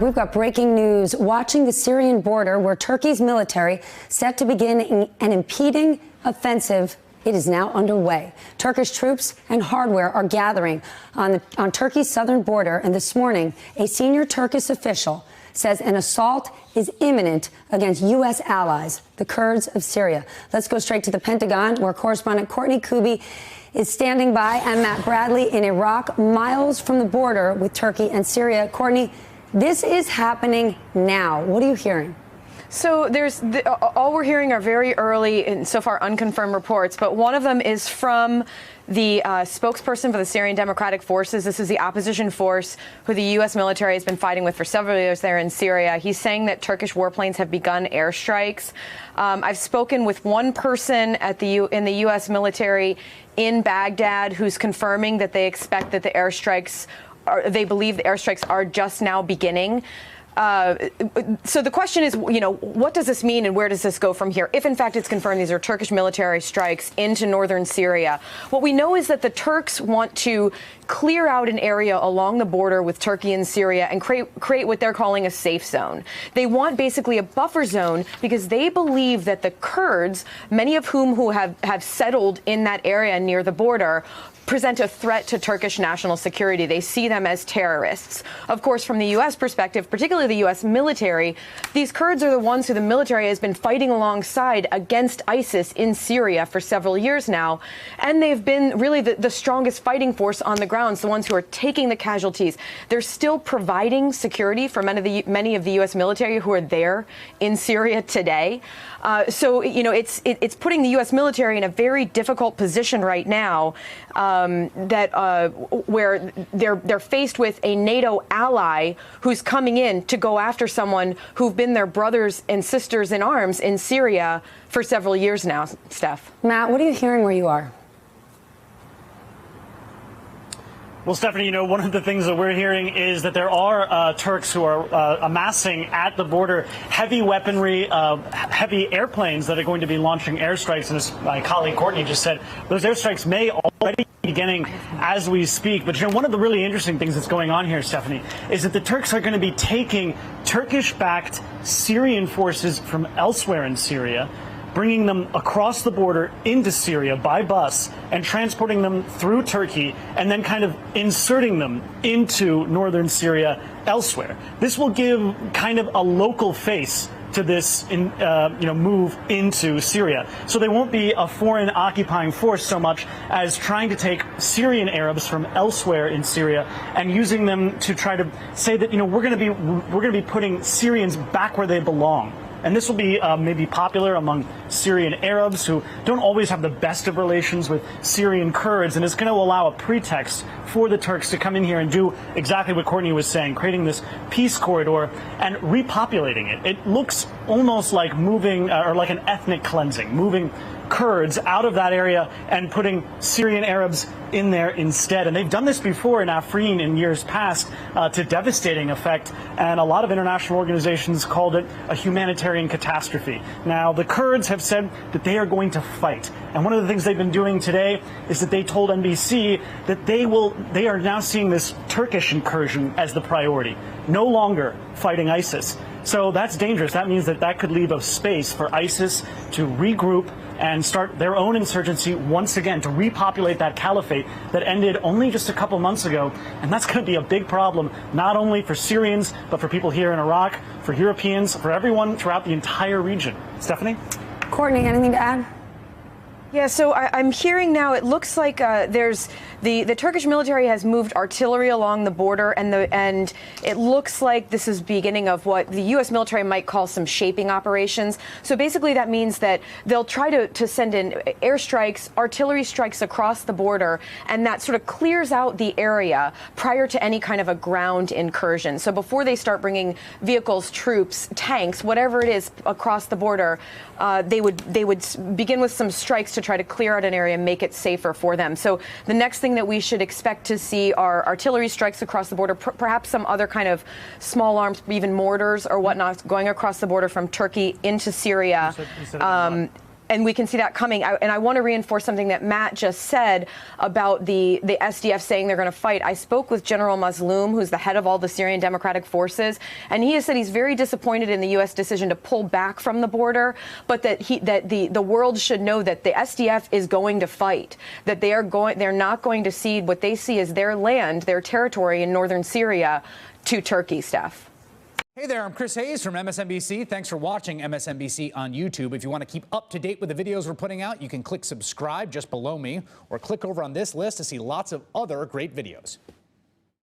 We've got breaking news. Watching the Syrian border, where Turkey's military set to begin an impending offensive, it is now underway. Turkish troops and hardware are gathering on Turkey's southern border, and this morning, a senior Turkish official says an assault is imminent against U.S. allies, the Kurds of Syria. Let's go straight to the Pentagon, where correspondent Courtney Kube is standing by, and Matt Bradley in Iraq, miles from the border with Turkey and Syria. Courtney, this is happening now. What are you hearing? So all we're hearing are very early and so far unconfirmed reports, but one of them is from the spokesperson for the Syrian Democratic Forces. This is the opposition force who the U.S. military has been fighting with for several years there in Syria. He's saying that Turkish warplanes have begun airstrikes. I've spoken with one person in the U.S. military in Baghdad who's confirming that they expect that the airstrikes they believe the airstrikes are just now beginning. So the question is, what does this mean and where does this go from here? If, in fact, it's confirmed these are Turkish military strikes into northern Syria. What we know is that the Turks want to clear out an area along the border with Turkey and Syria and create what they're calling a safe zone. They want basically a buffer zone because they believe that the Kurds, many of whom have settled in that area near the border, present a threat to Turkish national security. They see them as terrorists. Of course, from the U.S. perspective, particularly the U.S. military, these Kurds are the ones who the military has been fighting alongside against ISIS in Syria for several years now. And they've been really the strongest fighting force on the ground, the ones who are taking the casualties. They're still providing security for many of the U.S. military who are there in Syria today. So, it's putting the U.S. military in a very difficult position right now. Where they're faced with a NATO ally who's coming in to go after someone who've been their brothers and sisters in arms in Syria for several years now. Steph. Matt, what are you hearing where you are? Well, Stephanie, one of the things that we're hearing is that there are Turks who are amassing at the border heavy weaponry, heavy airplanes that are going to be launching airstrikes. And as my colleague Courtney just said, those airstrikes may already be beginning as we speak. But one of the really interesting things that's going on here, Stephanie, is that the Turks are going to be taking Turkish-backed Syrian forces from elsewhere in Syria, bringing them across the border into Syria by bus and transporting them through Turkey and then kind of inserting them into northern Syria elsewhere. This will give kind of a local face to this move into Syria. So they won't be a foreign occupying force so much as trying to take Syrian Arabs from elsewhere in Syria and using them to try to say that, we're going to be putting Syrians back where they belong. And this will be maybe popular among Syrian Arabs who don't always have the best of relations with Syrian Kurds, and it's going to allow a pretext for the Turks to come in here and do exactly what Courtney was saying, creating this peace corridor and repopulating it. It looks almost like moving or like an ethnic cleansing, moving Kurds out of that area and putting Syrian Arabs in there instead. And they've done this before in Afrin in years past to devastating effect. And a lot of international organizations called it a humanitarian catastrophe. Now, the Kurds have said that they are going to fight. And one of the things they've been doing today is that they told NBC that they are now seeing this Turkish incursion as the priority, no longer fighting ISIS. So that's dangerous. That means that could leave a space for ISIS to regroup and start their own insurgency once again, to repopulate that caliphate that ended only just a couple months ago. And that's going to be a big problem, not only for Syrians, but for people here in Iraq, for Europeans, for everyone throughout the entire region. Stephanie? Courtney, anything to add? Yeah, so I'm hearing now it looks like there's the Turkish military has moved artillery along the border, and it looks like this is beginning of what the U.S. military might call some shaping operations. So basically that means that they'll try to send in airstrikes, artillery strikes across the border, and that sort of clears out the area prior to any kind of a ground incursion. So before they start bringing vehicles, troops, tanks, whatever it is across the border, they would begin with some strikes to try to clear out an area and make it safer for them. So the next thing that we should expect to see are artillery strikes across the border, perhaps some other kind of small arms, even mortars or whatnot, going across the border from Turkey into Syria. And we can see that coming. And I want to reinforce something that Matt just said about the SDF saying they're going to fight. I spoke with General Mazloum, who's the head of all the Syrian Democratic Forces, and he has said he's very disappointed in the U.S. decision to pull back from the border, but that the world should know that the SDF is going to fight, that they're not going to cede what they see as their land, their territory in northern Syria to Turkey, Steph. Hey there, I'm Chris Hayes from MSNBC. Thanks for watching MSNBC on YouTube. If you want to keep up to date with the videos we're putting out, you can click subscribe just below me or click over on this list to see lots of other great videos.